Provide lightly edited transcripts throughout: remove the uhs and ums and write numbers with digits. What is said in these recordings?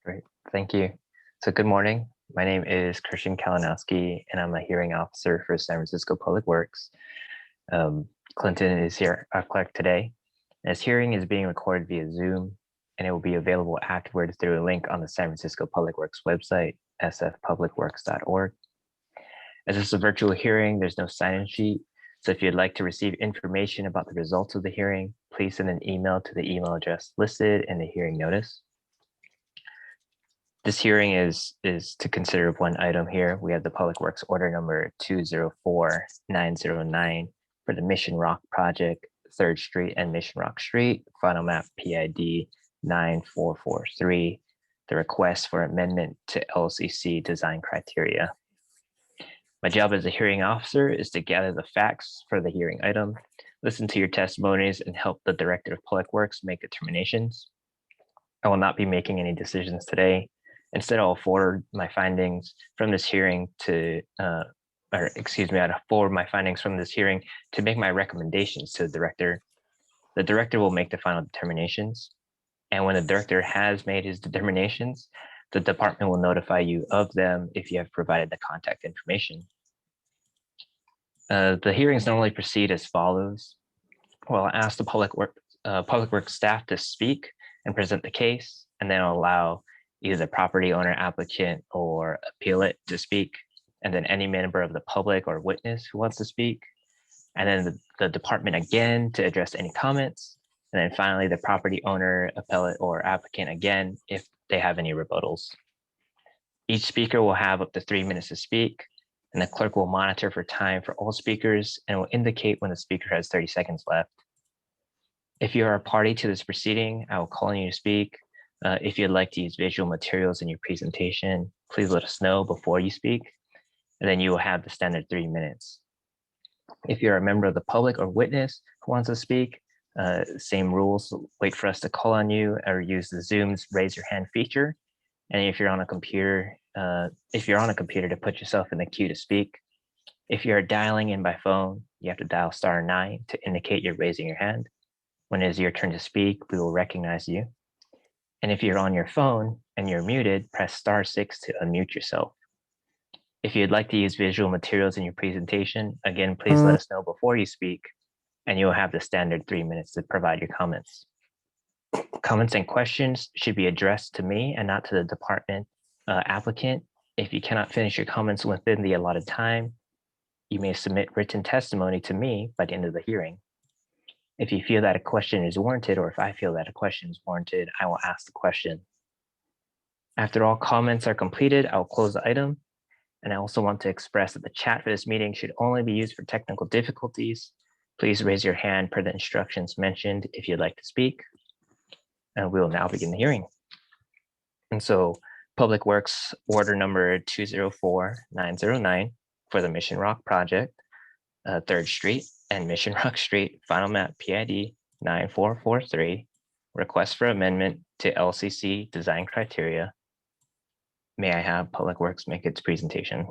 Great, thank you. So good morning. My name is Christian Kalinowski, and I'm a hearing officer for San Francisco Public Works. Clinton is here, our clerk today. This hearing is being recorded via Zoom, and it will be available afterwards through a link on the San Francisco Public Works website, sfpublicworks.org. As this is a virtual hearing, there's no sign-in sheet. So if you'd like to receive information about the results of the hearing, please send an email to the email address listed in the hearing notice. This hearing is to consider one item here. We have the Public Works Order number 204909 for the Mission Rock project, 3rd Street and Mission Rock Street, final map PID 9443, the request for amendment to LCC design criteria. My job as a hearing officer is to gather the facts for the hearing item, listen to your testimonies, and help the Director of Public Works make determinations. I will not be making any decisions today. Instead, I'll forward my findings from this hearing to, I'll forward my findings from this hearing to make my recommendations to the director. The director will make the final determinations. And when the director has made his determinations, the department will notify you of them if you have provided the contact information. The hearings normally proceed as follows. Well, I'll ask the Public Works staff to speak and present the case, and then I'll allow either the property owner, applicant, or appellant to speak, and then any member of the public or witness who wants to speak, and then the department again to address any comments, and then finally the property owner, appellant, or applicant again if they have any rebuttals. Each speaker will have up to 3 minutes to speak, and the clerk will monitor for time for all speakers and will indicate when the speaker has 30 seconds left. If you are a party to this proceeding, I will call on you to speak. If you'd like to use visual materials in your presentation, please let us know before you speak, and then you will have the standard 3 minutes. If you're a member of the public or witness who wants to speak, same rules, wait for us to call on you or use the Zoom's raise your hand feature. And if you're on a computer, to put yourself in the queue to speak. If you're dialing in by phone, you have to dial *9 to indicate you're raising your hand. When it is your turn to speak, we will recognize you. And if you're on your phone and you're muted, press *6 to unmute yourself. If you'd like to use visual materials in your presentation, again, please let us know before you speak, and you'll have the standard 3 minutes to provide your comments. Comments and questions should be addressed to me and not to the department applicant. If you cannot finish your comments within the allotted time, you may submit written testimony to me by the end of the hearing. If you feel that a question is warranted, or if I feel that a question is warranted, I will ask the question. After all comments are completed, I will close the item. And I also want to express that the chat for this meeting should only be used for technical difficulties. Please raise your hand per the instructions mentioned if you'd like to speak. And we will now begin the hearing. And so Public Works Order number 204909 for the Mission Rock project, 3rd Street and Mission Rock Street, final map PID 9443, request for amendment to LCC design criteria. May I have Public Works make its presentation?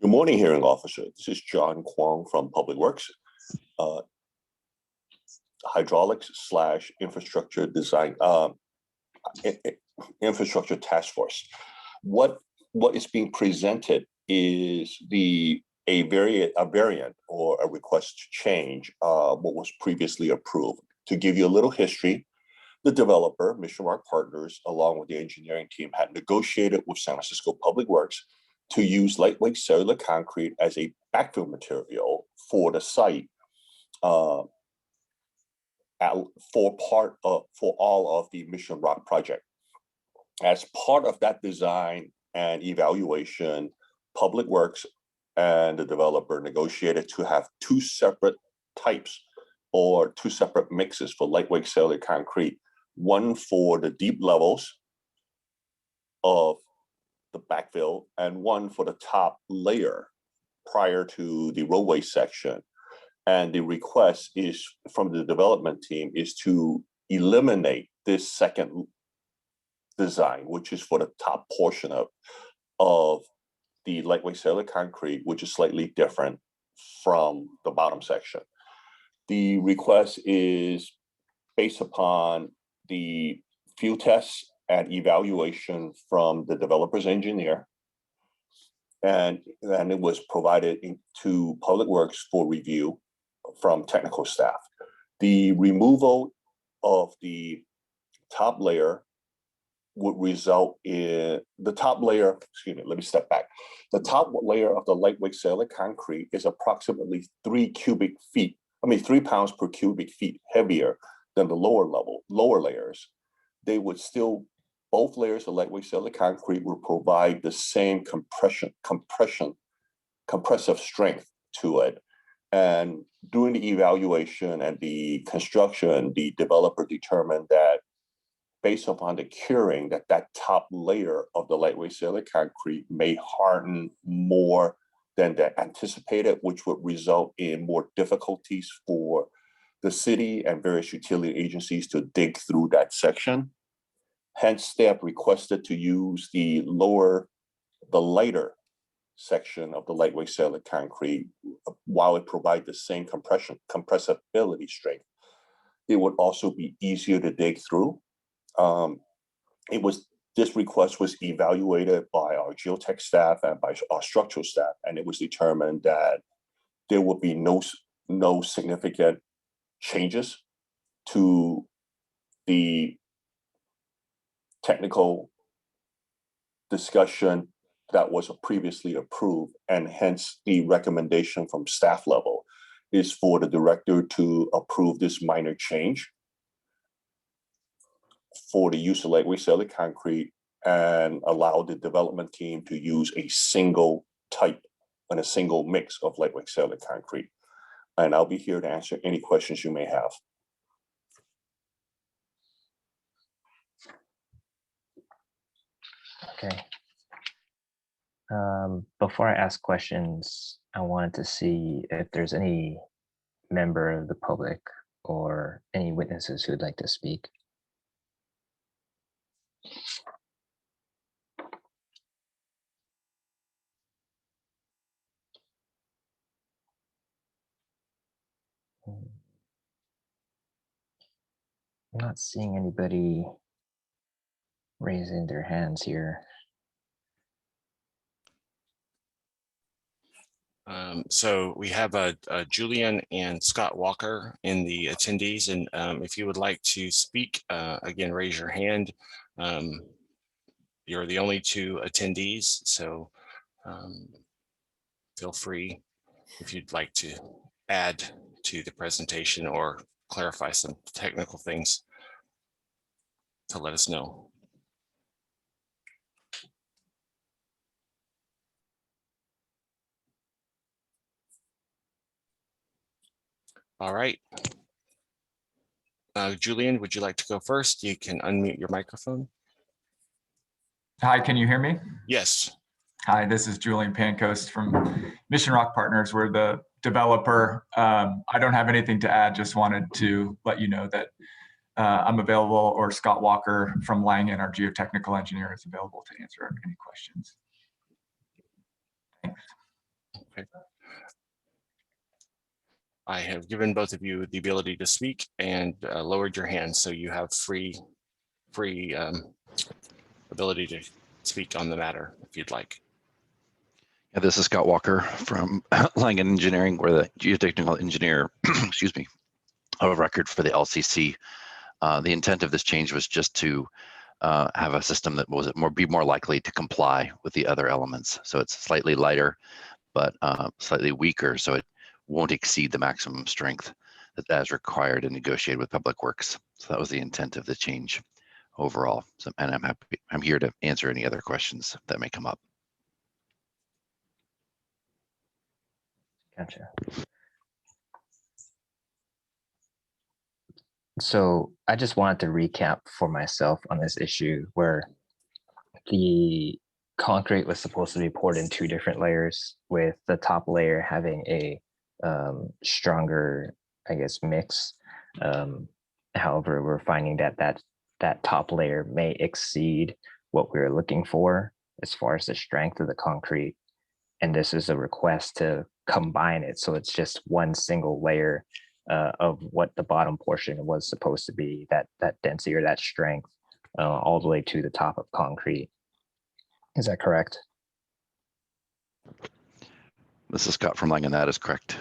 Good morning, hearing officer. This is John Kwong from Public Works, hydraulics/infrastructure design, infrastructure task force. What is being presented is a variant or a request to change what was previously approved. To give you a little history, the developer, Mission Rock Partners, along with the engineering team, had negotiated with San Francisco Public Works to use lightweight cellular concrete as a backfill material for the site for all of the Mission Rock project. As part of that design and evaluation, Public Works and the developer negotiated to have 2 separate types or 2 separate mixes for lightweight cellular concrete, one for the deep levels of the backfill and one for the top layer prior to the roadway section. And the request is from the development team is to eliminate this second design, which is for the top portion of the lightweight cellular concrete, which is slightly different from the bottom section. The request is based upon the field tests and evaluation from the developer's engineer. And then it was provided to Public Works for review from technical staff. The removal of the top layer would result in the top layer, excuse me, let me step back. The top layer of the lightweight sailor concrete is approximately 3 pounds per cubic feet heavier than the lower layers. They would still, both layers of lightweight sailor concrete will provide the same compressive strength to it. And during the evaluation and the construction, the developer determined that based upon the curing, that top layer of the lightweight sailor concrete may harden more than the anticipated, which would result in more difficulties for the city and various utility agencies to dig through that section. Hence, staff requested to use the lighter section of the lightweight sailor concrete while it provides the same compressibility strength. It would also be easier to dig through. This request was evaluated by our geotech staff and by our structural staff, and it was determined that there would be no significant changes to the technical discussion that was previously approved, and hence the recommendation from staff level is for the director to approve this minor change for the use of lightweight sailor concrete and allow the development team to use a single type and a single mix of lightweight sailor concrete. And I'll be here to answer any questions you may have. Okay. Before I ask questions, I wanted to see if there's any member of the public or any witnesses who would like to speak. I'm not seeing anybody raising their hands here. So we have Julian and Scott Walker in the attendees, and if you would like to speak, again, raise your hand. You're the only two attendees, so feel free if you'd like to add to the presentation or clarify some technical things to let us know. All right. Julian, would you like to go first? You can unmute your microphone. Hi, can you hear me? Yes. Hi, this is Julian Pancoast from Mission Rock Partners. We're the developer. I don't have anything to add, just wanted to let you know that I'm available, or Scott Walker from Langen, our geotechnical engineer, is available to answer any questions. Thanks. Okay. I have given both of you the ability to speak and lowered your hand, so you have free ability to speak on the matter if you'd like. Yeah, this is Scott Walker from Langen Engineering. We're the geotechnical engineer, excuse me, of record for the LCC. The intent of this change was just to have a system that was be more likely to comply with the other elements. So it's slightly lighter, but slightly weaker, so it won't exceed the maximum strength as required and negotiated with Public Works. So that was the intent of the change overall. So, and I'm here to answer any other questions that may come up. Gotcha. So I just wanted to recap for myself on this issue where the concrete was supposed to be poured in 2 different layers, with the top layer having a stronger, I guess, mix. However, we're finding that top layer may exceed what we were looking for as far as the strength of the concrete. And this is a request to combine it, so it's just one single layer of what the bottom portion was supposed to be, that density or that strength, all the way to the top of concrete. Is that correct? This is Scott from Langen. That is correct.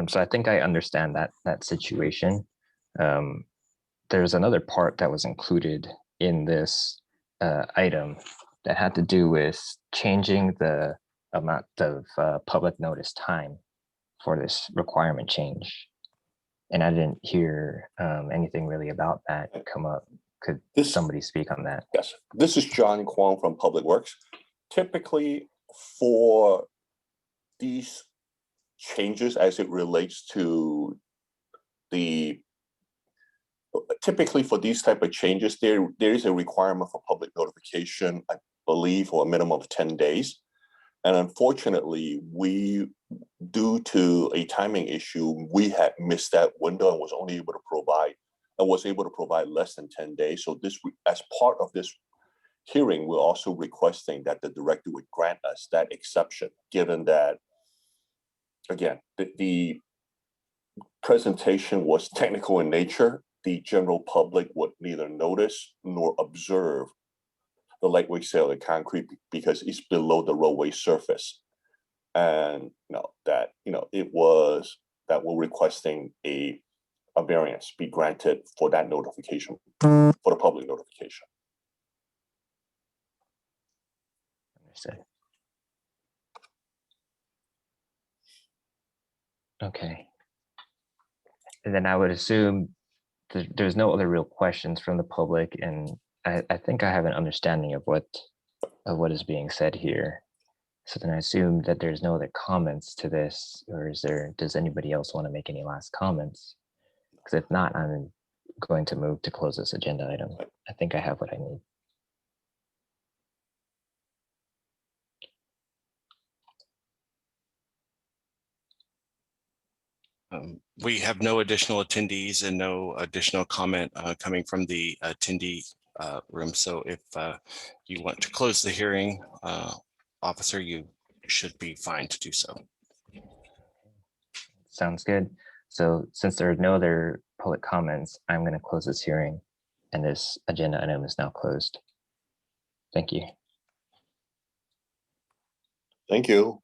So I think I understand that situation. There's another part that was included in this item that had to do with changing the amount of public notice time for this requirement change. And I didn't hear anything really about that come up. Could somebody speak on that? Yes, this is John Kwong from Public Works. Typically for these changes as it relates to typically for these type of changes, there is a requirement for public notification, I believe, for a minimum of 10 days. And unfortunately, due to a timing issue, we had missed that window and was able to provide less than 10 days. So this, as part of this hearing, we're also requesting that the director would grant us that exception, given that, again, the presentation was technical in nature. The general public would neither notice nor observe the lightweight sailor concrete because it's below the roadway surface. And we're requesting a variance be granted for that notification, for the public notification. Understood. Okay. And then I would assume there's no other real questions from the public, and I think I have an understanding of what is being said here. So then I assume that there's no other comments to this, or does anybody else want to make any last comments? Because if not, I'm going to move to close this agenda item. I think I have what I need. We have no additional attendees and no additional comment coming from the attendee room. So if you want to close the hearing, officer, you should be fine to do so. Sounds good. So since there are no other public comments, I'm going to close this hearing, and this agenda item is now closed. Thank you. Thank you.